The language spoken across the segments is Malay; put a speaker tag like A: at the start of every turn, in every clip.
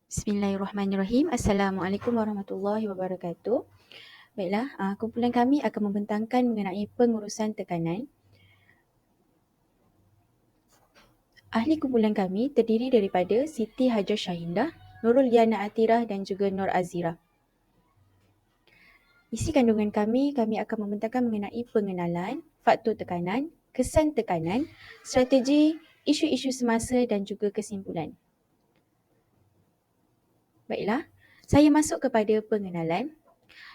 A: Bismillahirrahmanirrahim. Assalamualaikum warahmatullahi wabarakatuh. Baiklah, kumpulan kami akan membentangkan mengenai pengurusan tekanan. Ahli kumpulan kami terdiri daripada Siti Hajar Syahindah, Nurul Liana Atirah dan juga Nur Azira. Isi kandungan kami akan membentangkan mengenai pengenalan, faktor tekanan, kesan tekanan, strategi, isu-isu semasa dan juga kesimpulan. Baiklah, saya masuk kepada pengenalan.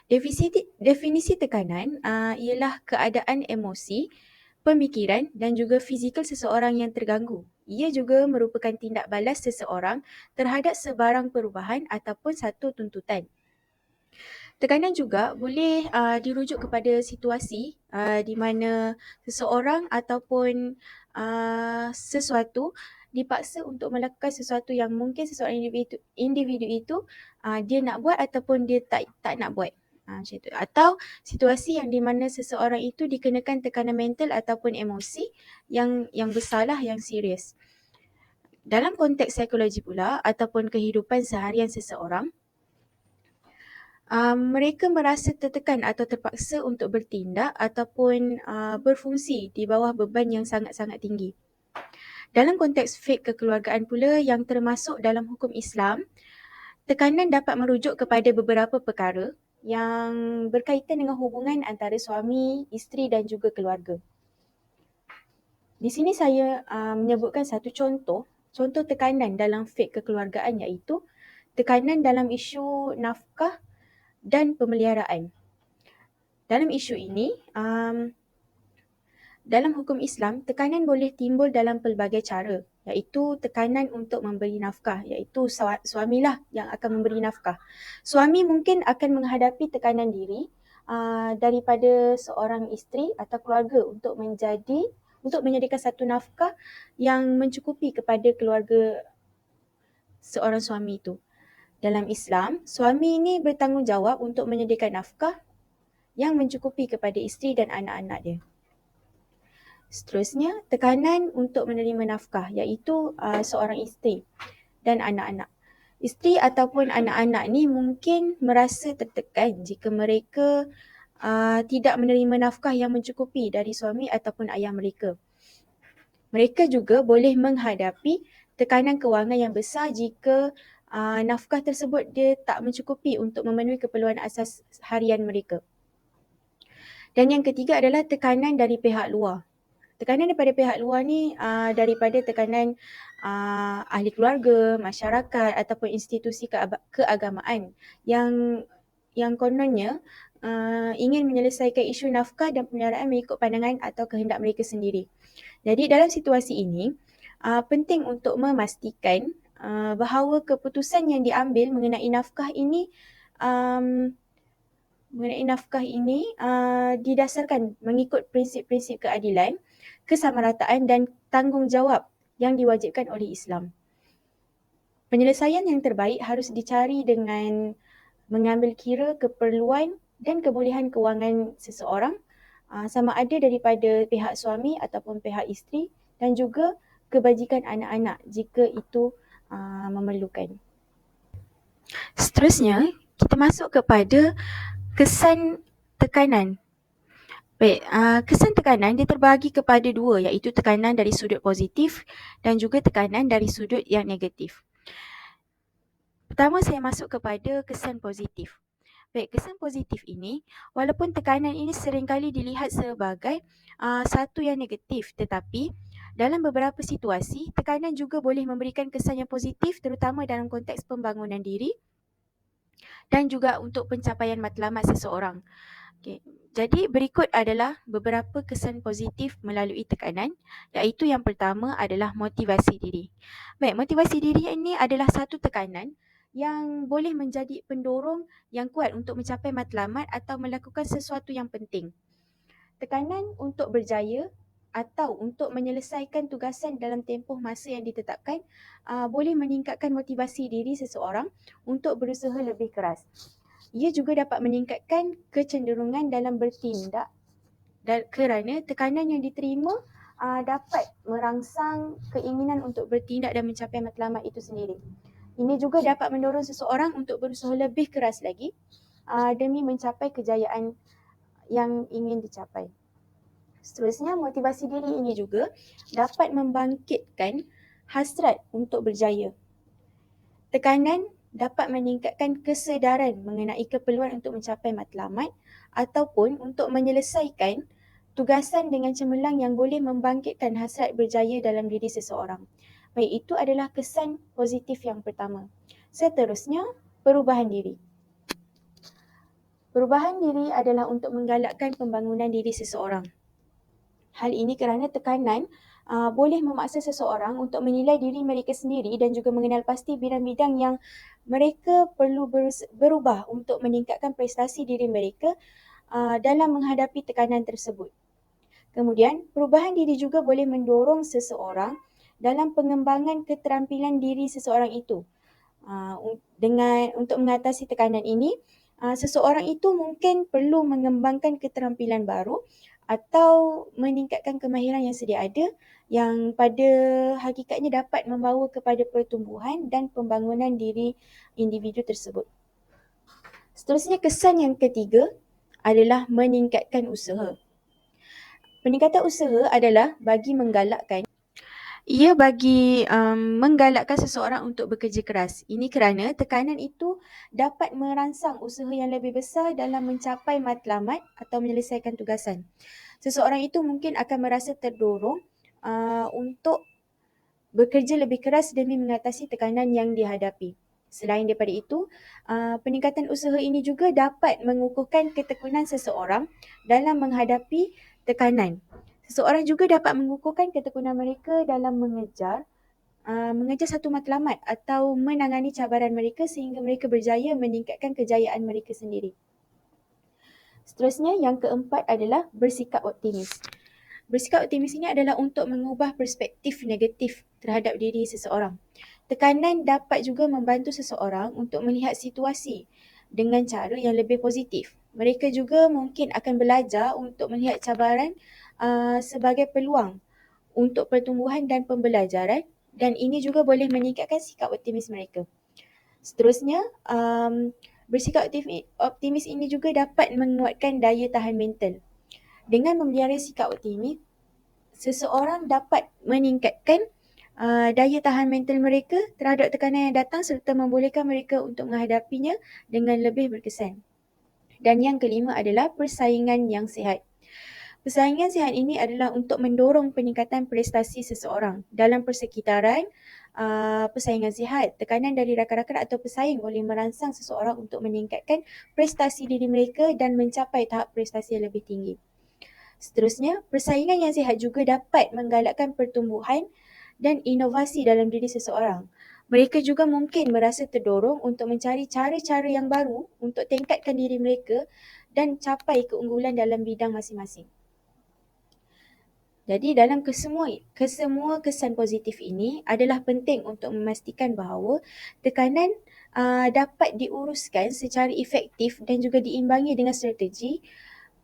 A: Definisi tekanan ialah keadaan emosi, pemikiran dan juga fizikal seseorang yang terganggu. Ia juga merupakan tindak balas seseorang terhadap sebarang perubahan ataupun satu tuntutan. Tekanan juga boleh dirujuk kepada situasi di mana seseorang ataupun sesuatu dipaksa untuk melakukan sesuatu yang mungkin seseorang individu itu dia nak buat ataupun dia tak nak buat. Macam itu. Atau situasi yang di mana seseorang itu dikenakan tekanan mental ataupun emosi yang besarlah, yang serius. Dalam konteks psikologi pula ataupun kehidupan seharian seseorang, mereka merasa tertekan atau terpaksa untuk bertindak ataupun berfungsi di bawah beban yang sangat-sangat tinggi. Dalam konteks fik kekeluargaan pula yang termasuk dalam hukum Islam, tekanan dapat merujuk kepada beberapa perkara yang berkaitan dengan hubungan antara suami, isteri dan juga keluarga. Di sini saya menyebutkan satu contoh tekanan dalam fik kekeluargaan, iaitu tekanan dalam isu nafkah dan pemeliharaan. Dalam isu ini, dalam hukum Islam, tekanan boleh timbul dalam pelbagai cara, iaitu tekanan untuk memberi nafkah, iaitu suamilah yang akan memberi nafkah. Suami mungkin akan menghadapi tekanan diri daripada seorang isteri atau keluarga untuk menyediakan satu nafkah yang mencukupi kepada keluarga seorang suami itu. Dalam Islam, suami ini bertanggungjawab untuk menyediakan nafkah yang mencukupi kepada isteri dan anak-anak dia. Seterusnya, tekanan untuk menerima nafkah, iaitu seorang isteri dan anak-anak. Isteri ataupun anak-anak ni mungkin merasa tertekan jika mereka tidak menerima nafkah yang mencukupi dari suami ataupun ayah mereka. Mereka juga boleh menghadapi tekanan kewangan yang besar jika nafkah tersebut dia tak mencukupi untuk memenuhi keperluan asas harian mereka. Dan yang ketiga adalah tekanan dari pihak luar. Tekanan daripada pihak luar ni daripada tekanan ahli keluarga, masyarakat ataupun institusi keagamaan yang kononnya ingin menyelesaikan isu nafkah dan pemeliharaan mengikut pandangan atau kehendak mereka sendiri. Jadi dalam situasi ini, penting untuk memastikan bahawa keputusan yang diambil mengenai nafkah ini didasarkan mengikut prinsip-prinsip keadilan, kesamarataan dan tanggungjawab yang diwajibkan oleh Islam. Penyelesaian yang terbaik harus dicari dengan mengambil kira keperluan dan kebolehan kewangan seseorang, sama ada daripada pihak suami ataupun pihak isteri, dan juga kebajikan anak-anak jika itu memerlukan. Seterusnya, kita masuk kepada kesan tekanan. Baik, kesan tekanan dia terbahagi kepada dua, iaitu tekanan dari sudut positif dan juga tekanan dari sudut yang negatif. Pertama, saya masuk kepada kesan positif. Baik, kesan positif ini, walaupun tekanan ini seringkali dilihat sebagai satu yang negatif, tetapi dalam beberapa situasi, tekanan juga boleh memberikan kesan yang positif, terutama dalam konteks pembangunan diri dan juga untuk pencapaian matlamat seseorang. Okay. Jadi berikut adalah beberapa kesan positif melalui tekanan, iaitu yang pertama adalah motivasi diri. Baik, motivasi diri ini adalah satu tekanan yang boleh menjadi pendorong yang kuat untuk mencapai matlamat atau melakukan sesuatu yang penting. Tekanan untuk berjaya atau untuk menyelesaikan tugasan dalam tempoh masa yang ditetapkan boleh meningkatkan motivasi diri seseorang untuk berusaha lebih keras. Ia juga dapat meningkatkan kecenderungan dalam bertindak kerana tekanan yang diterima dapat merangsang keinginan untuk bertindak dan mencapai matlamat itu sendiri. Ini juga dapat mendorong seseorang untuk berusaha lebih keras lagi demi mencapai kejayaan yang ingin dicapai. Seterusnya, motivasi diri ini juga dapat membangkitkan hasrat untuk berjaya. Tekanan dapat meningkatkan kesedaran mengenai keperluan untuk mencapai matlamat ataupun untuk menyelesaikan tugasan dengan cemerlang yang boleh membangkitkan hasrat berjaya dalam diri seseorang. Baik, itu adalah kesan positif yang pertama. Seterusnya, perubahan diri. Perubahan diri adalah untuk menggalakkan pembangunan diri seseorang. Hal ini kerana tekanan boleh memaksa seseorang untuk menilai diri mereka sendiri dan juga mengenal pasti bidang-bidang yang mereka perlu berubah untuk meningkatkan prestasi diri mereka dalam menghadapi tekanan tersebut. Kemudian, perubahan diri juga boleh mendorong seseorang dalam pengembangan keterampilan diri seseorang itu. Untuk mengatasi tekanan ini, seseorang itu mungkin perlu mengembangkan keterampilan baru atau meningkatkan kemahiran yang sedia ada yang pada hakikatnya dapat membawa kepada pertumbuhan dan pembangunan diri individu tersebut. Seterusnya, kesan yang ketiga adalah meningkatkan usaha. Peningkatan usaha adalah bagi menggalakkan menggalakkan seseorang untuk bekerja keras. Ini kerana tekanan itu dapat merangsang usaha yang lebih besar dalam mencapai matlamat atau menyelesaikan tugasan. Seseorang itu mungkin akan merasa terdorong untuk bekerja lebih keras demi mengatasi tekanan yang dihadapi. Selain daripada itu, peningkatan usaha ini juga dapat mengukuhkan ketekunan seseorang dalam menghadapi tekanan. Seseorang juga dapat mengukuhkan ketekunan mereka dalam mengejar satu matlamat atau menangani cabaran mereka sehingga mereka berjaya meningkatkan kejayaan mereka sendiri. Seterusnya, yang keempat adalah bersikap optimis. Bersikap optimis ini adalah untuk mengubah perspektif negatif terhadap diri seseorang. Tekanan dapat juga membantu seseorang untuk melihat situasi dengan cara yang lebih positif. Mereka juga mungkin akan belajar untuk melihat cabaran sebagai peluang untuk pertumbuhan dan pembelajaran, dan ini juga boleh meningkatkan sikap optimis mereka. Seterusnya, bersikap optimis ini juga dapat menguatkan daya tahan mental. Dengan memelihara sikap optimis, seseorang dapat meningkatkan daya tahan mental mereka terhadap tekanan yang datang serta membolehkan mereka untuk menghadapinya dengan lebih berkesan. Dan yang kelima adalah persaingan yang sihat. Persaingan sihat ini adalah untuk mendorong peningkatan prestasi seseorang. Dalam persekitaran persaingan sihat, tekanan dari rakan-rakan atau pesaing boleh merangsang seseorang untuk meningkatkan prestasi diri mereka dan mencapai tahap prestasi yang lebih tinggi. Seterusnya, persaingan yang sihat juga dapat menggalakkan pertumbuhan dan inovasi dalam diri seseorang. Mereka juga mungkin merasa terdorong untuk mencari cara-cara yang baru untuk tingkatkan diri mereka dan capai keunggulan dalam bidang masing-masing. Jadi dalam kesemua kesan positif ini adalah penting untuk memastikan bahawa tekanan dapat diuruskan secara efektif dan juga diimbangi dengan strategi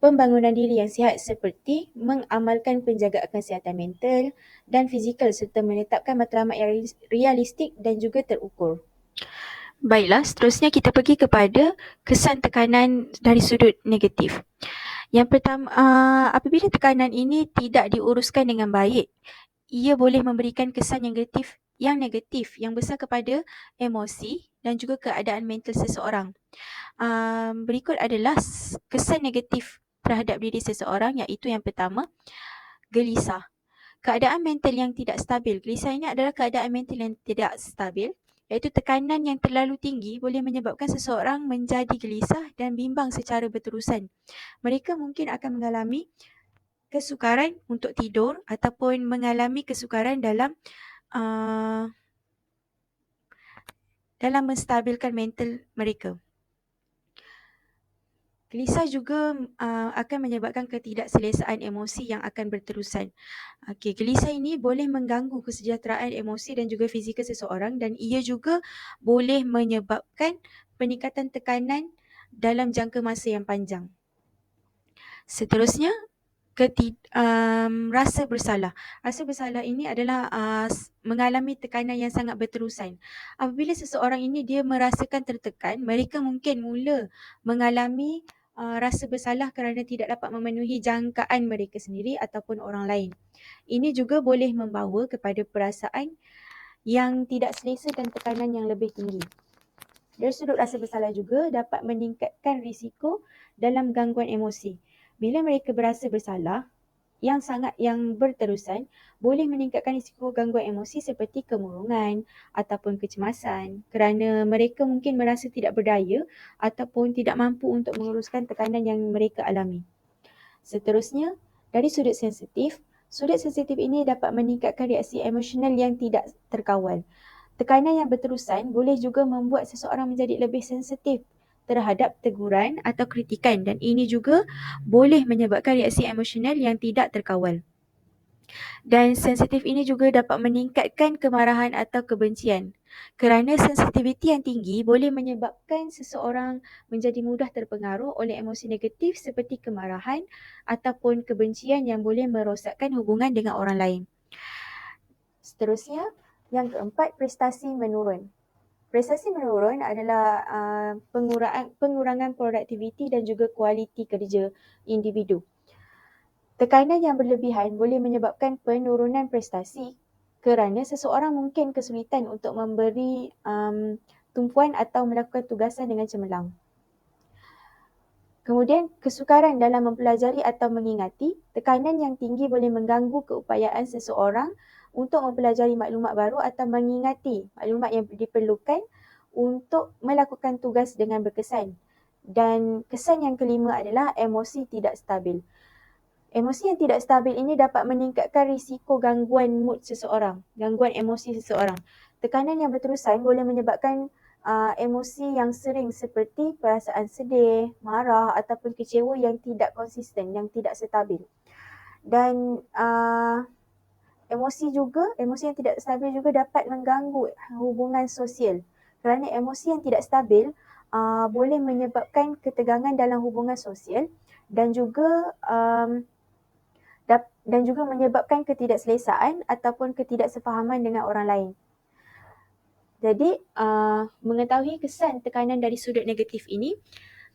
A: pembangunan diri yang sihat seperti mengamalkan penjagaan kesihatan mental dan fizikal serta menetapkan matlamat yang realistik dan juga terukur. Baiklah, seterusnya kita pergi kepada kesan tekanan dari sudut negatif. Yang pertama, apabila tekanan ini tidak diuruskan dengan baik, ia boleh memberikan kesan yang negatif yang besar kepada emosi dan juga keadaan mental seseorang. Berikut adalah kesan negatif terhadap diri seseorang, iaitu yang pertama, gelisah. Keadaan mental yang tidak stabil. Gelisah ini adalah keadaan mental yang tidak stabil, iaitu tekanan yang terlalu tinggi boleh menyebabkan seseorang menjadi gelisah dan bimbang secara berterusan. Mereka mungkin akan mengalami kesukaran untuk tidur ataupun mengalami kesukaran dalam menstabilkan mental mereka. Gelisah juga akan menyebabkan ketidakselesaan emosi yang akan berterusan. Gelisah ini boleh mengganggu kesejahteraan emosi dan juga fizikal seseorang, dan ia juga boleh menyebabkan peningkatan tekanan dalam jangka masa yang panjang. Seterusnya, rasa bersalah. Rasa bersalah ini adalah mengalami tekanan yang sangat berterusan. Apabila seseorang ini dia merasakan tertekan, mereka mungkin mula mengalami rasa bersalah kerana tidak dapat memenuhi jangkaan mereka sendiri ataupun orang lain. Ini juga boleh membawa kepada perasaan yang tidak selesa dan tekanan yang lebih tinggi. Dari sudut rasa bersalah juga dapat meningkatkan risiko dalam gangguan emosi. Bila mereka berasa bersalah, yang berterusan boleh meningkatkan risiko gangguan emosi seperti kemurungan ataupun kecemasan kerana mereka mungkin merasa tidak berdaya ataupun tidak mampu untuk menguruskan tekanan yang mereka alami. Seterusnya, dari sudut sensitif ini dapat meningkatkan reaksi emosional yang tidak terkawal. Tekanan yang berterusan boleh juga membuat seseorang menjadi lebih sensitif terhadap teguran atau kritikan dan ini juga boleh menyebabkan reaksi emosional yang tidak terkawal. Dan sensitif ini juga dapat meningkatkan kemarahan atau kebencian. Kerana sensitiviti yang tinggi boleh menyebabkan seseorang menjadi mudah terpengaruh oleh emosi negatif seperti kemarahan ataupun kebencian yang boleh merosakkan hubungan dengan orang lain. Seterusnya, yang keempat, prestasi menurun. Prestasi menurun adalah pengurangan produktiviti dan juga kualiti kerja individu. Tekanan yang berlebihan boleh menyebabkan penurunan prestasi kerana seseorang mungkin kesulitan untuk memberi tumpuan atau melakukan tugasan dengan cemerlang. Kemudian, kesukaran dalam mempelajari atau mengingati, tekanan yang tinggi boleh mengganggu keupayaan seseorang untuk mempelajari maklumat baru atau mengingati maklumat yang diperlukan untuk melakukan tugas dengan berkesan. Dan kesan yang kelima adalah emosi tidak stabil. Emosi yang tidak stabil ini dapat meningkatkan risiko gangguan mood seseorang, gangguan emosi seseorang. Tekanan yang berterusan boleh menyebabkan emosi yang sering seperti perasaan sedih, marah ataupun kecewa yang tidak konsisten, yang tidak stabil. Dan emosi yang tidak stabil juga dapat mengganggu hubungan sosial. Kerana emosi yang tidak stabil boleh menyebabkan ketegangan dalam hubungan sosial dan juga menyebabkan ketidakselesaan ataupun ketidaksefahaman dengan orang lain. Jadi, mengetahui kesan tekanan dari sudut negatif ini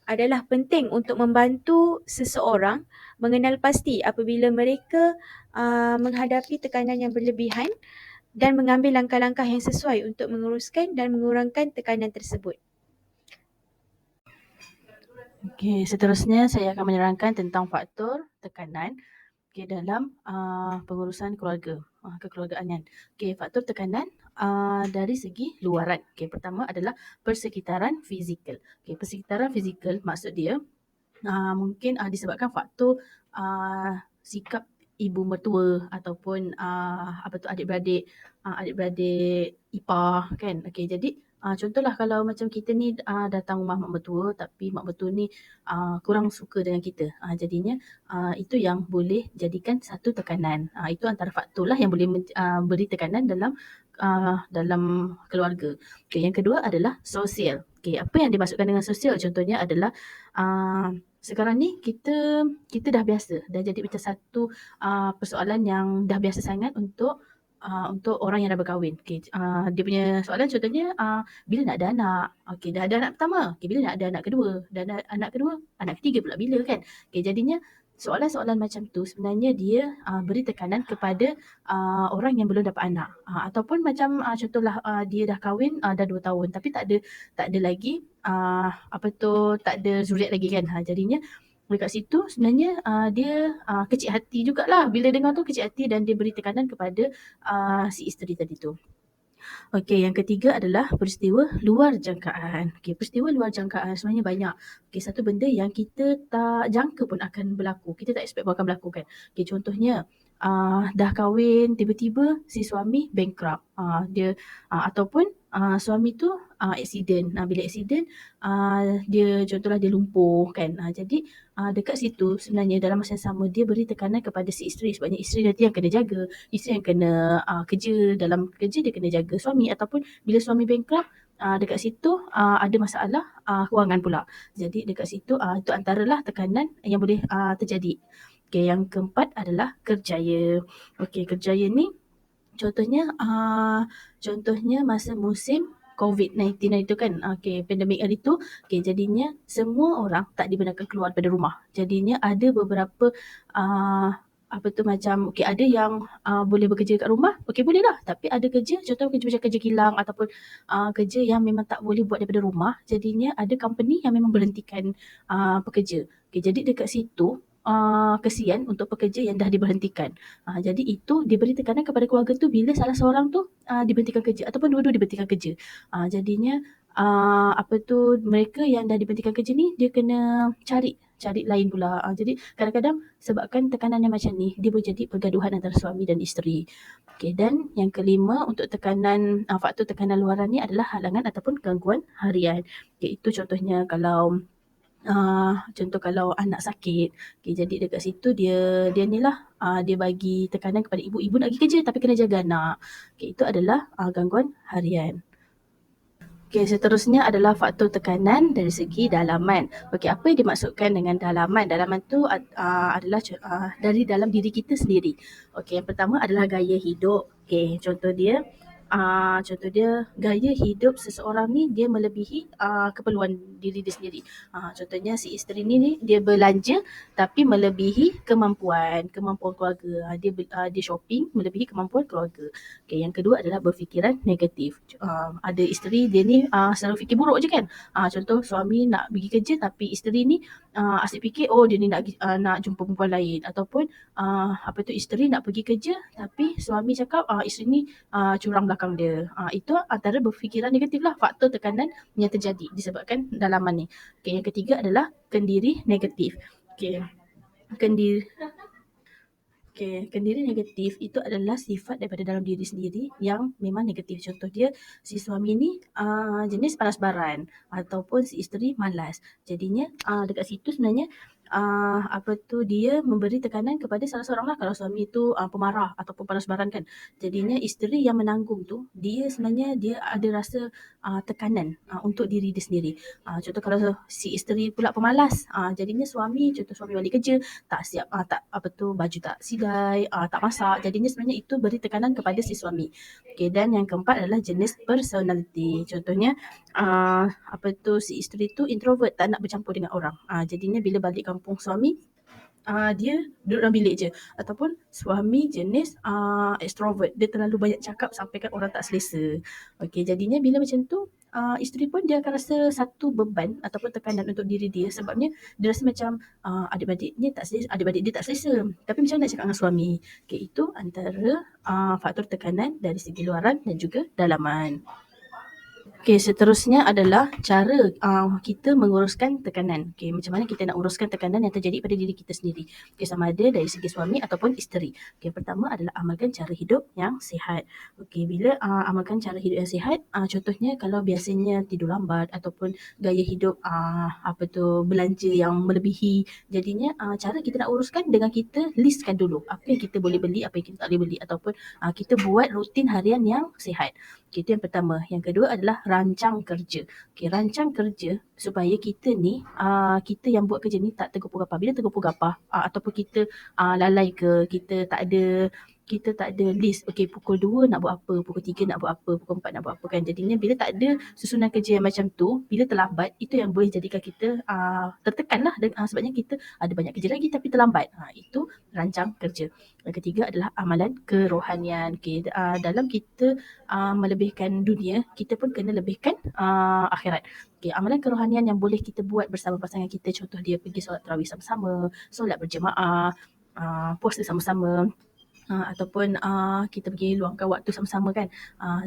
A: adalah penting untuk membantu seseorang mengenal pasti apabila mereka menghadapi tekanan yang berlebihan dan mengambil langkah-langkah yang sesuai untuk menguruskan dan mengurangkan tekanan tersebut.
B: Okey, seterusnya saya akan menerangkan tentang faktor tekanan dalam pengurusan keluarga, kekeluargaan. Faktor tekanan dari segi luaran. Pertama adalah persekitaran fizikal. Persekitaran fizikal maksud dia mungkin disebabkan faktor sikap ibu mertua ataupun adik-beradik ipar kan. Jadi contohlah kalau macam kita ni datang rumah mak mertua tapi mak mertua ni kurang suka dengan kita. Jadinya itu yang boleh jadikan satu tekanan. Itu antara faktor lah yang boleh beri tekanan dalam keluarga. Yang kedua adalah sosial. Apa yang dimaksudkan dengan sosial? Contohnya adalah sekarang ni kita dah biasa, dah jadi macam satu persoalan yang dah biasa sangat untuk orang yang dah berkahwin. Dia punya soalan contohnya bila nak ada anak? Dah ada anak pertama. Bila nak ada anak kedua? Dah ada anak kedua, anak ketiga pula bila kan? Jadinya soalan-soalan macam tu sebenarnya dia beri tekanan kepada orang yang belum dapat anak. Ataupun macam contohlah dia dah kahwin dah 2 tahun tapi tak ada lagi tak ada zuriat lagi kan. Jadinya dekat situ sebenarnya dia kecil hati jugalah. Bila dengar tu kecil hati dan dia beri tekanan kepada si isteri tadi tu. Yang ketiga adalah peristiwa luar jangkaan. Peristiwa luar jangkaan sebenarnya banyak. Satu benda yang kita tak jangka pun akan berlaku. Kita tak expect pun akan berlaku kan. Contohnya dah kahwin tiba-tiba si suami bankrupt. Dia ataupun suami tu accident. Bila accident dia contohlah dia lumpuh kan. Jadi dekat situ sebenarnya dalam masa yang sama dia beri tekanan kepada si isteri sebabnya isteri nanti yang kena jaga, isteri yang kena kerja, dalam kerja dia kena jaga suami ataupun bila suami bankrupt dekat situ ada masalah kewangan pula. Jadi dekat situ itu antaralah tekanan yang boleh terjadi. Okey, yang keempat adalah kerjaya. Okey, kerjaya ni contohnya masa musim COVID-19 itu kan, pandemik hari tu, jadinya semua orang tak dibenarkan keluar daripada rumah. Jadinya ada beberapa ada yang boleh bekerja kat rumah, boleh lah. Tapi ada kerja, contoh kerja macam kerja kilang ataupun kerja yang memang tak boleh buat daripada rumah, jadinya ada company yang memang berhentikan pekerja. Jadi dekat situ kesian untuk pekerja yang dah diberhentikan. Jadi itu diberi tekanan kepada keluarga tu bila salah seorang tu diberhentikan kerja ataupun dua-dua diberhentikan kerja. Jadinya mereka yang dah diberhentikan kerja ni dia kena cari lain pula. Jadi kadang-kadang sebabkan tekanan yang macam ni dia boleh jadi pergaduhan antara suami dan isteri. Okey, dan yang kelima untuk faktor tekanan luaran ni adalah halangan ataupun gangguan harian. Iaitu contohnya kalau anak sakit, jadi dekat situ dia ni lah dia bagi tekanan kepada ibu nak pergi kerja tapi kena jaga anak. Itu adalah gangguan harian. Seterusnya adalah faktor tekanan dari segi dalaman. Apa yang dimaksudkan dengan dalaman? Dalaman tu adalah dari dalam diri kita sendiri. Yang pertama adalah gaya hidup. Contoh dia gaya hidup seseorang ni dia melebihi keperluan diri dia sendiri. Contohnya si isteri ni dia belanja tapi melebihi kemampuan keluarga. Dia shopping melebihi kemampuan keluarga. Yang kedua adalah berfikiran negatif. Ada isteri dia ni selalu fikir buruk je kan. Contoh suami nak pergi kerja tapi isteri ni asyik fikir dia ni nak jumpa perempuan lain, ataupun isteri nak pergi kerja tapi suami cakap isteri ni curang belakang dia. Itu antara berfikiran negatif lah, faktor tekanan yang terjadi disebabkan dalaman ni. Yang ketiga adalah kendiri negatif. Kendiri negatif itu adalah sifat daripada dalam diri sendiri yang memang negatif. Contoh dia, si suami ni jenis panas baran ataupun si isteri malas. Jadinya dekat situ sebenarnya dia memberi tekanan kepada salah seorang lah. Kalau suami tu pemarah ataupun panas baran kan. Jadinya isteri yang menanggung tu, dia sebenarnya dia ada rasa tekanan untuk diri dia sendiri. Contoh kalau si isteri pula pemalas, jadinya suami balik kerja tak siap baju tak sidai, tak masak. Jadinya sebenarnya itu beri tekanan kepada si suami. Dan yang keempat adalah jenis personality. Contohnya si isteri tu introvert, tak nak bercampur dengan orang. Jadinya bila balik kampung suami, dia duduk dalam bilik je. Ataupun suami jenis extrovert, dia terlalu banyak cakap sampai kan orang tak selesa. Jadinya bila macam tu isteri pun dia akan rasa satu beban ataupun tekanan untuk diri dia, sebabnya dia rasa macam adik-beradik dia tak selesa. Tapi macam mana nak cakap dengan suami? Itu antara faktor tekanan dari segi luaran dan juga dalaman. Seterusnya adalah cara kita menguruskan tekanan. Macam mana kita nak uruskan tekanan yang terjadi pada diri kita sendiri. Sama ada dari segi suami ataupun isteri. Pertama adalah amalkan cara hidup yang sihat. Bila amalkan cara hidup yang sihat, contohnya kalau biasanya tidur lambat ataupun gaya hidup belanja yang melebihi. Jadinya cara kita nak uruskan dengan kita listkan dulu apa yang kita boleh beli, apa yang kita tak boleh beli, ataupun kita buat rutin harian yang sihat. Itu yang pertama. Yang kedua adalah rancang kerja. Rancang kerja supaya kita ni, kita yang buat kerja ni tak tergopoh-gapah. Bila tergopoh-gapah ataupun kita lalai ke, kita tak ada list. Pukul 2 nak buat apa, pukul 3 nak buat apa, pukul 4 nak buat apa kan. Jadinya bila tak ada susunan kerja yang macam tu, bila terlambat, itu yang boleh jadikan kita tertekan lah. Sebabnya kita ada banyak kerja lagi tapi terlambat. Itu rancang kerja. Yang ketiga adalah amalan kerohanian. Dalam kita melebihkan dunia, kita pun kena lebihkan akhirat. Amalan kerohanian yang boleh kita buat bersama pasangan kita, contoh dia pergi solat tarawih sama-sama, solat berjemaah, puasa sama-sama, ataupun kita pergi luangkan waktu sama-sama kan.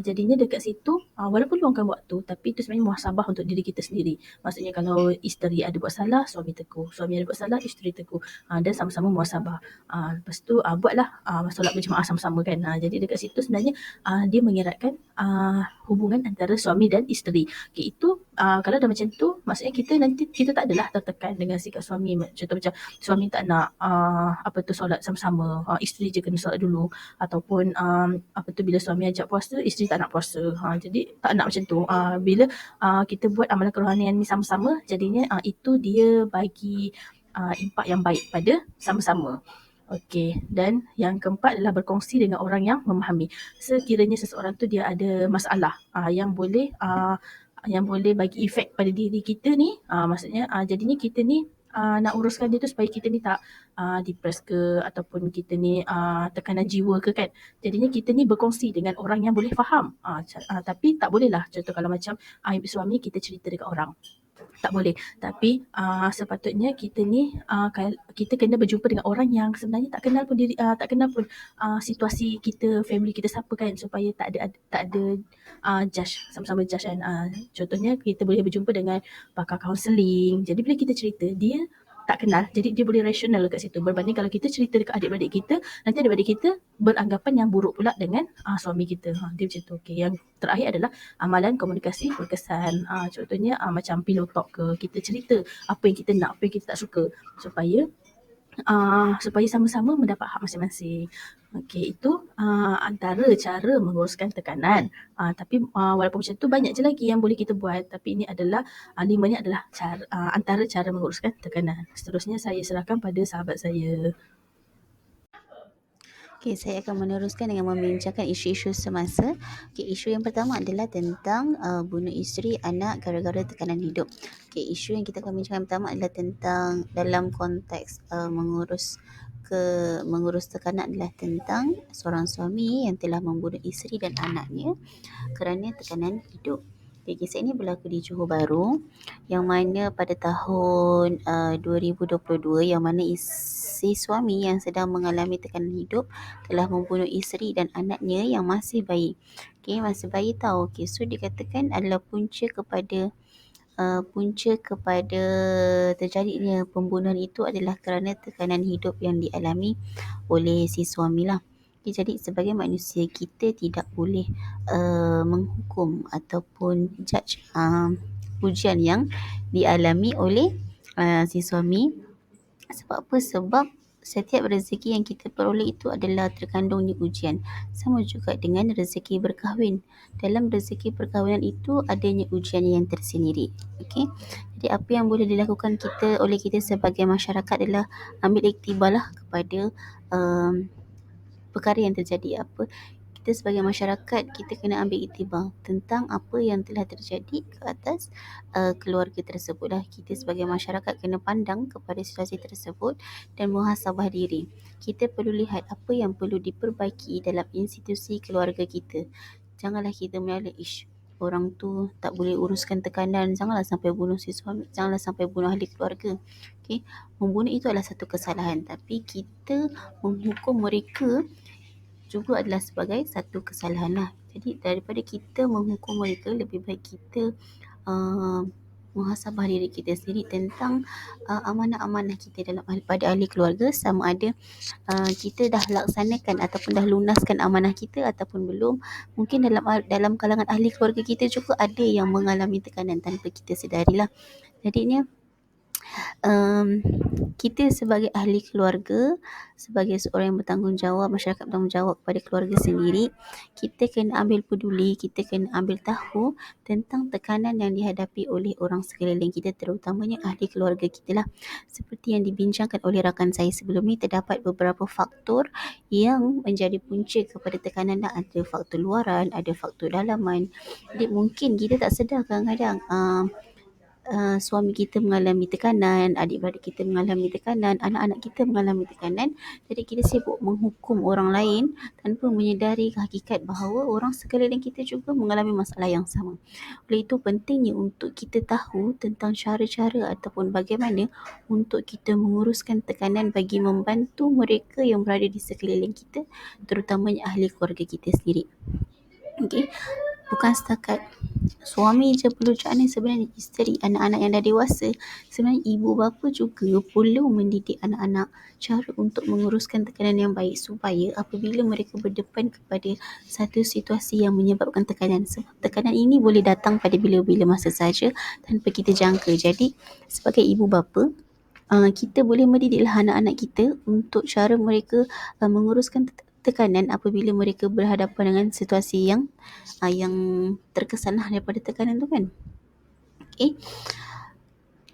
B: Jadinya dekat situ walaupun luangkan waktu, tapi itu sebenarnya muhasabah untuk diri kita sendiri. Maksudnya kalau isteri ada buat salah, suami tegur. Suami ada buat salah, isteri tegur. Dan sama-sama muhasabah. Lepas tu buatlah solat berjemaah sama-sama kan. Jadi dekat situ sebenarnya dia mengeratkan hubungan antara suami dan isteri. Itu kalau dah macam tu, maksudnya kita tak adalah tertekan dengan sikap suami. Contoh macam suami tak nak solat sama-sama, isteri je kena solat dulu, ataupun bila suami ajak puasa, isteri tak nak puasa. Jadi tak nak macam tu. Bila kita buat amalan kerohanian ni sama-sama, jadinya itu dia bagi impak yang baik pada sama-sama. Okey, dan yang keempat adalah berkongsi dengan orang yang memahami. Sekiranya seseorang tu dia ada masalah yang boleh bagi efek pada diri kita ni, maksudnya jadinya kita ni nak uruskan dia tu supaya kita ni tak depress ke ataupun kita ni tekanan jiwa ke kan. Jadinya kita ni berkongsi dengan orang yang boleh faham. Tapi tak bolehlah contoh kalau macam ibu suami kita cerita dekat orang. Tak boleh. Tapi sepatutnya kita ni kita kena berjumpa dengan orang yang sebenarnya tak kenal pun situasi kita, family kita siapa kan, supaya tak ada judge, sama-sama judge kan. Contohnya kita boleh berjumpa dengan pakar kaunseling. Jadi bila kita cerita, dia tak kenal, jadi dia boleh rasional kat situ. Berbanding kalau kita cerita dekat adik-beradik kita, nanti adik-beradik kita beranggapan yang buruk pula dengan suami kita. Dia macam tu. Okay. Yang terakhir adalah amalan komunikasi berkesan. Contohnya macam pillow talk ke, kita cerita apa yang kita nak, apa yang kita tak suka, supaya sama-sama mendapat hak masing-masing. Okey, itu antara cara menguruskan tekanan. Tapi walaupun macam tu banyak je lagi yang boleh kita buat, tapi ini adalah 5 ni adalah antara cara menguruskan tekanan. Seterusnya saya serahkan pada sahabat saya.
C: Okey, saya akan meneruskan dengan membincangkan isu-isu semasa. Okey, isu yang pertama adalah tentang bunuh isteri, anak gara-gara tekanan hidup. Okey, isu yang kita akan bincangkan pertama adalah tentang dalam konteks mengurus tekanan adalah tentang seorang suami yang telah membunuh isteri dan anaknya kerana tekanan hidup. Okay, kisah ini berlaku di Johor Bahru yang mana pada tahun 2022 yang mana si suami yang sedang mengalami tekanan hidup telah membunuh isteri dan anaknya yang masih bayi. Okay, masih bayi tahu. Okay, so dikatakan adalah punca kepada terjadinya pembunuhan itu adalah kerana tekanan hidup yang dialami oleh si suami lah. Okay, jadi sebagai manusia kita tidak boleh menghukum ataupun judge ujian yang dialami oleh si suami. Sebab apa? Sebab setiap rezeki yang kita peroleh itu adalah terkandung di ujian. Sama juga dengan rezeki berkahwin. Dalam rezeki perkahwinan itu adanya ujian yang tersendiri. Okey. Jadi apa yang boleh dilakukan oleh kita sebagai masyarakat adalah ambil iktibarlah kepada perkara yang terjadi. Kita sebagai masyarakat, kita kena ambil iktibar tentang apa yang telah terjadi ke atas keluarga tersebut lah. Kita sebagai masyarakat kena pandang kepada situasi tersebut dan muhasabah diri. Kita perlu lihat apa yang perlu diperbaiki dalam institusi keluarga kita. Janganlah kita menilai, orang tu tak boleh uruskan tekanan, janganlah sampai bunuh si suami, janganlah sampai bunuh ahli keluarga. Okay? Membunuh itu adalah satu kesalahan, tapi kita menghukum mereka juga adalah sebagai satu kesalahan lah. Jadi daripada kita menghukum mereka, lebih baik kita muhasabah diri kita sendiri tentang amanah-amanah kita pada ahli keluarga, sama ada kita dah laksanakan ataupun dah lunaskan amanah kita ataupun belum. Mungkin dalam kalangan ahli keluarga kita juga ada yang mengalami tekanan tanpa kita sedarilah. Jadinya kita sebagai ahli keluarga, sebagai seorang yang bertanggungjawab, masyarakat bertanggungjawab kepada keluarga sendiri, kita kena ambil peduli, kita kena ambil tahu tentang tekanan yang dihadapi oleh orang sekeliling kita, terutamanya ahli keluarga kita lah. Seperti yang dibincangkan oleh rakan saya sebelum ni, terdapat beberapa faktor yang menjadi punca kepada tekanan. Ada faktor luaran, ada faktor dalaman. Jadi mungkin kita tak sedar kadang-kadang suami kita mengalami tekanan, adik-beradik kita mengalami tekanan, anak-anak kita mengalami tekanan. Jadi kita sibuk menghukum orang lain tanpa menyedari hakikat bahawa orang sekeliling kita juga mengalami masalah yang sama. Oleh itu pentingnya untuk kita tahu tentang cara-cara ataupun bagaimana untuk kita menguruskan tekanan bagi membantu mereka yang berada di sekeliling kita, terutamanya ahli keluarga kita sendiri. Okey. Bukan setakat suami je perlu ni, sebenarnya isteri, anak-anak yang dah dewasa, sebenarnya ibu bapa juga perlu mendidik anak-anak cara untuk menguruskan tekanan yang baik, supaya apabila mereka berdepan kepada satu situasi yang menyebabkan tekanan, sebab tekanan ini boleh datang pada bila-bila masa saja tanpa kita jangka. Jadi sebagai ibu bapa, kita boleh mendidiklah anak-anak kita untuk cara mereka menguruskan tekanan apabila mereka berhadapan dengan situasi yang terkesan daripada tekanan tu kan. Okay.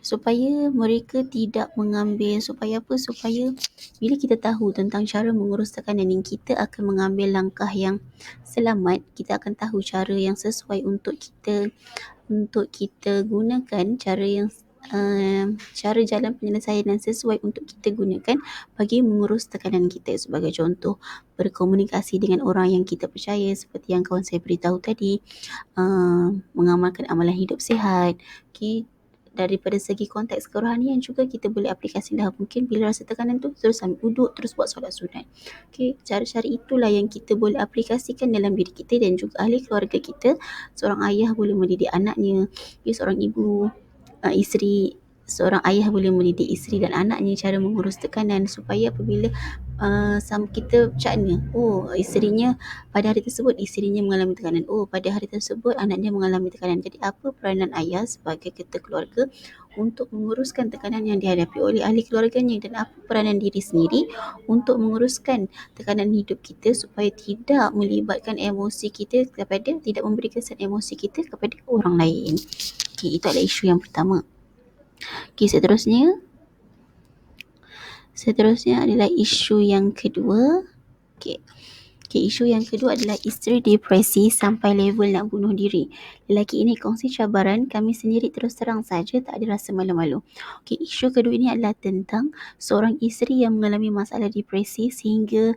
C: supaya mereka tidak mengambil, supaya apa? Supaya bila kita tahu tentang cara mengurus tekanan ini, kita akan mengambil langkah yang selamat. Kita akan tahu cara yang sesuai untuk kita gunakan, cara jalan penyelesaian yang sesuai untuk kita gunakan bagi mengurus tekanan kita. Sebagai contoh, berkomunikasi dengan orang yang kita percaya, seperti yang kawan saya beritahu tadi, mengamalkan amalan hidup sihat. Okay. Daripada segi konteks kerohanian juga kita boleh aplikasi dah. Mungkin bila rasa tekanan tu terus ambil wuduk, terus buat solat sunat. Okay. Cara-cara itulah yang kita boleh aplikasikan dalam diri kita dan juga ahli keluarga kita. Seorang ayah boleh mendidik anaknya, seorang ibu, seorang ayah boleh mendidik isteri dan anaknya cara mengurus tekanan, supaya apabila kita cakna, isterinya pada hari tersebut isterinya mengalami tekanan, pada hari tersebut anaknya mengalami tekanan. Jadi apa peranan ayah sebagai ketua keluarga untuk menguruskan tekanan yang dihadapi oleh ahli keluarganya, dan apa peranan diri sendiri untuk menguruskan tekanan hidup kita supaya tidak melibatkan emosi kita tidak memberi kesan emosi kita kepada orang lain. Okay, itu adalah isu yang pertama. Okay, seterusnya adalah isu yang kedua. Okay, isu yang kedua adalah isteri depresi sampai level nak bunuh diri. Lelaki ini kongsi cabaran, kami sendiri terus terang saja, tak ada rasa malu-malu. Okay, isu kedua ini adalah tentang seorang isteri yang mengalami masalah depresi sehingga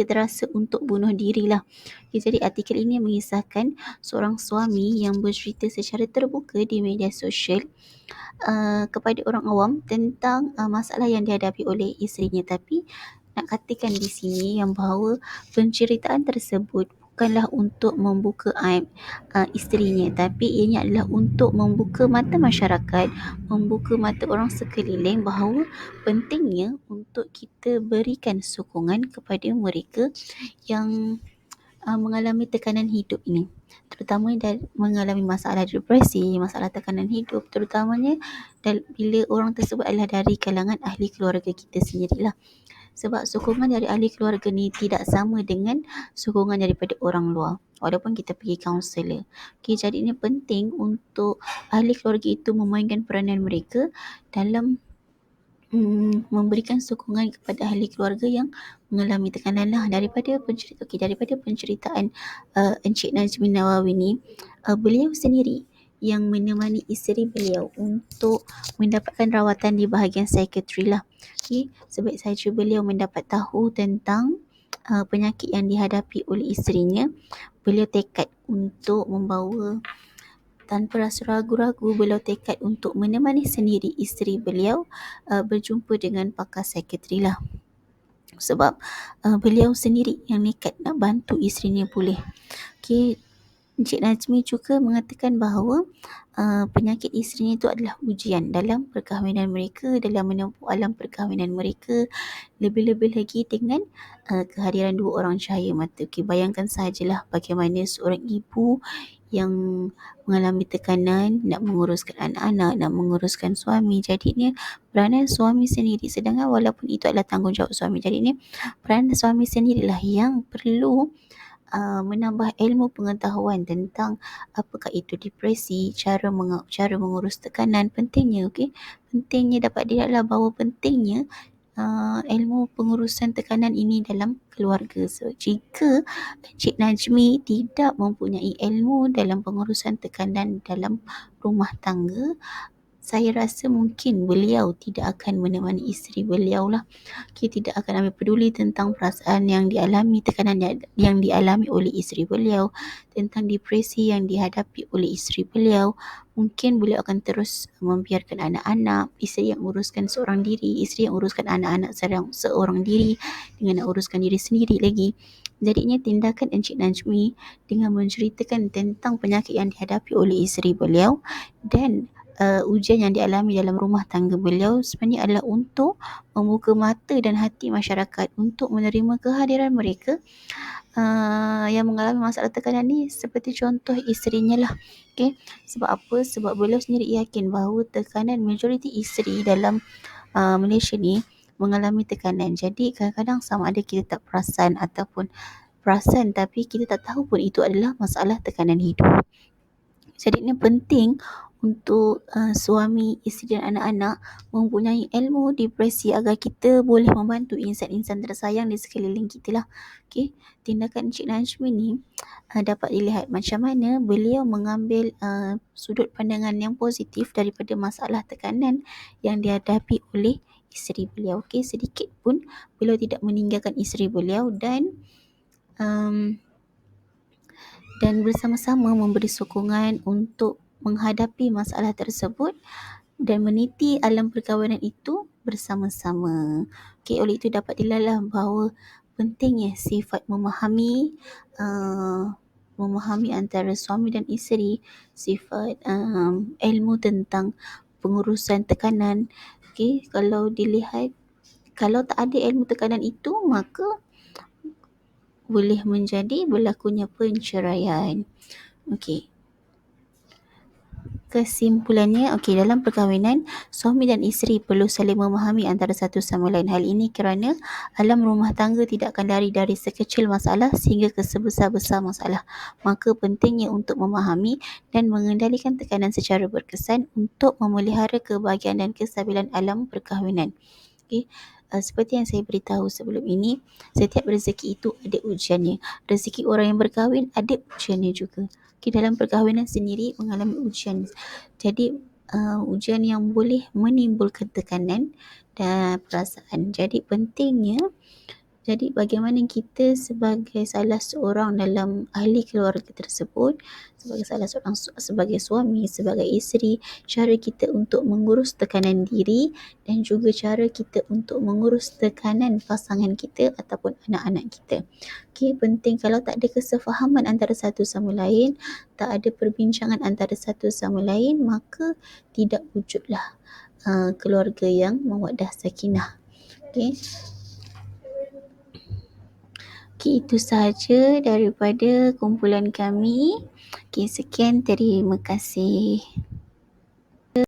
C: terasa untuk bunuh diri lah. Okay, jadi artikel ini mengisahkan seorang suami yang bercerita secara terbuka di media sosial kepada orang awam tentang masalah yang dihadapi oleh isterinya. Tapi nak katakan di sini yang bahawa penceritaan tersebut bukanlah untuk membuka aib isterinya, tapi ianya adalah untuk membuka mata masyarakat, membuka mata orang sekeliling bahawa pentingnya untuk kita berikan sokongan kepada mereka yang mengalami tekanan hidup ini, terutama mengalami masalah depresi, masalah tekanan hidup, terutamanya bila orang tersebut adalah dari kalangan ahli keluarga kita sendirilah. Sebab sokongan dari ahli keluarga ni tidak sama dengan sokongan daripada orang luar, walaupun kita pergi kaunselor. Okay, jadi ini penting untuk ahli keluarga itu memainkan peranan mereka dalam memberikan sokongan kepada ahli keluarga yang mengalami tekanan lah. Daripada penceritaan Encik Najmi Nawawi ni, beliau sendiri yang menemani isteri beliau untuk mendapatkan rawatan di bahagian psikiatri lah. Okay, sebab saja beliau mendapat tahu tentang penyakit yang dihadapi oleh isterinya, beliau tekad untuk membawa, tanpa rasa ragu-ragu, beliau tekad untuk menemani sendiri isteri beliau berjumpa dengan pakar psikiatri lah. Sebab beliau sendiri yang nekat nak bantu isterinya pulih. Okay, Encik Najmi juga mengatakan bahawa penyakit isterinya itu adalah ujian dalam perkahwinan mereka, dalam menempuh alam perkahwinan mereka, lebih-lebih lagi dengan kehadiran dua orang cahaya mata. Okay, bayangkan sajalah bagaimana seorang ibu yang mengalami tekanan nak menguruskan anak-anak, nak menguruskan suami. Jadinya peranan suami sendiri, sedangkan walaupun itu adalah tanggungjawab suami, jadinya peranan suami sendirilah yang perlu menambah ilmu pengetahuan tentang apakah itu depresi, cara mengurus tekanan. Pentingnya, pentingnya dapat dilihatlah bahawa pentingnya ilmu pengurusan tekanan ini dalam keluarga. So, jika Encik Najmi tidak mempunyai ilmu dalam pengurusan tekanan dalam rumah tangga, saya rasa mungkin beliau tidak akan menemani isteri beliau lah. Tidak akan ambil peduli tentang perasaan yang dialami, tekanan yang dialami oleh isteri beliau, tentang depresi yang dihadapi oleh isteri beliau. Mungkin beliau akan terus membiarkan anak-anak, isteri yang uruskan seorang diri, isteri yang uruskan anak-anak seorang diri, dengan nak uruskan diri sendiri lagi. Jadinya tindakan Encik Najmi dengan menceritakan tentang penyakit yang dihadapi oleh isteri beliau dan ujian yang dialami dalam rumah tangga beliau sebenarnya adalah untuk membuka mata dan hati masyarakat untuk menerima kehadiran mereka yang mengalami masalah tekanan ni, seperti contoh isterinya lah. Okay. Sebab apa? Sebab beliau sendiri yakin bahawa tekanan majoriti isteri dalam Malaysia ni mengalami tekanan. Jadi kadang-kadang sama ada kita tak perasan ataupun perasan, tapi kita tak tahu pun itu adalah masalah tekanan hidup. Jadi ini penting untuk suami, isteri dan anak-anak mempunyai ilmu depresi agar kita boleh membantu insan-insan tersayang di sekeliling kita lah. Okay. Tindakan Encik Najmi ni dapat dilihat macam mana beliau mengambil sudut pandangan yang positif daripada masalah tekanan yang dihadapi oleh isteri beliau. Okay. Sedikit pun beliau tidak meninggalkan isteri beliau dan bersama-sama memberi sokongan untuk menghadapi masalah tersebut dan meniti alam perkahwinan itu bersama-sama. Okay, oleh itu dapat dilihatlah bahawa pentingnya sifat memahami antara suami dan isteri, sifat ilmu tentang pengurusan tekanan. Okay, kalau dilihat, kalau tak ada ilmu tekanan itu, maka boleh menjadi berlakunya perceraian. Okey. Kesimpulannya, dalam perkahwinan, suami dan isteri perlu saling memahami antara satu sama lain. Hal ini kerana alam rumah tangga tidak akan lari dari sekecil masalah sehingga ke sebesar-besar masalah. Maka pentingnya untuk memahami dan mengendalikan tekanan secara berkesan untuk memelihara kebahagiaan dan kestabilan alam perkahwinan. Okay. Seperti yang saya beritahu sebelum ini, setiap rezeki itu ada ujiannya. Rezeki orang yang berkahwin ada ujiannya juga. Okay, dalam perkahwinan sendiri mengalami ujian. Jadi ujian yang boleh menimbulkan tekanan dan perasaan. Jadi pentingnya, jadi bagaimana kita sebagai salah seorang dalam ahli keluarga tersebut, sebagai suami, sebagai isteri, cara kita untuk mengurus tekanan diri dan juga cara kita untuk mengurus tekanan pasangan kita ataupun anak-anak kita. Okay, penting kalau tak ada kesefahaman antara satu sama lain, tak ada perbincangan antara satu sama lain, maka tidak wujudlah keluarga yang mawaddah sakinah. Okay. Okay, itu sahaja daripada kumpulan kami. Okay, sekian, terima kasih.